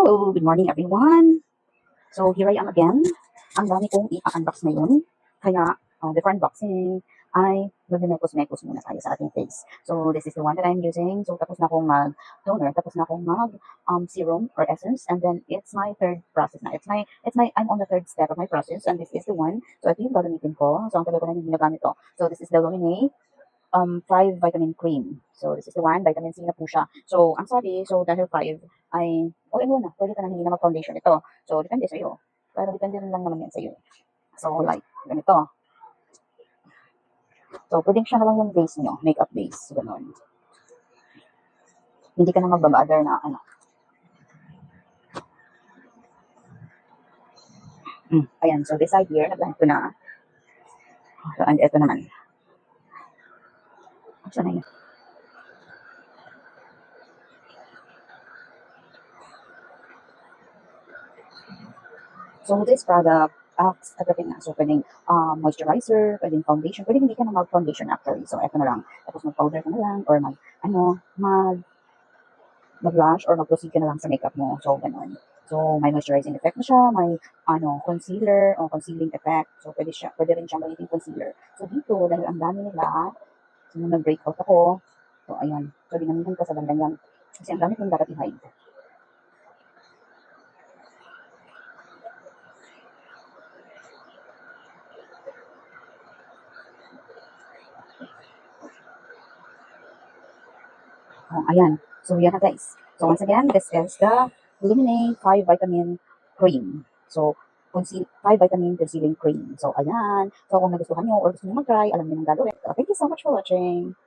Hello, good morning everyone. So here I am again. Ang dami kong i-unbox ngayon. Kaya before unboxing, ay mag-mekos-mekos muna tayo sa ating face. So this is the one that I'm using. So tapos na akong mag-toner, tapos na akong mag-serum or essence, and then it's my third process na. I'm on the third step of my process, and this is the one. So ito yung gagamitin ko. So ang tagal ko na hindi ginagamit to. So this is the Luminate 5 vitamin cream. So, this is the one, vitamin C na po siya. So, ang sabi, so dahil 5 ay, all-in-one na, pwede ka na hindi na mag-foundation ito. So, depende sa'yo. Pero depende rin lang naman yan sa'yo. So, like, ganito. So, pwedeng siya na lang yung base nyo, makeup base, gano'n. Hindi ka na magbabother na, Ayan, so this side here, nag-blend ko na. So, and ito naman. Saan na yun? So, this product acts everything na. So, pwedeng moisturizer, pwedeng foundation, pwedeng hindi ka na mag-foundation actually. So, eto na lang. Tapos mag-powder ka na lang, or mag-blush, or mag-proceed ka na lang sa makeup mo. So, ganun. So, may moisturizing effect na siya, may concealer o concealing effect. So, pwede rin siyang gamitin concealer. So, dito, dahil ang dami nila, so, nung nag-breakout ako, so, ayan. So, dinamihan ko sa bandang yan. Kasi ang dami kong dapat i-hide. Oh, ayan. So, yan na guys. So, once again, this is the Luminate 5 Vitamin Cream. So, 5 Vitamin Concealing Cream. So, ayan. So, kung nagustuhan nyo or gusto nyo mag-try, alam nyo nang gagawin. So, thank you so much for watching.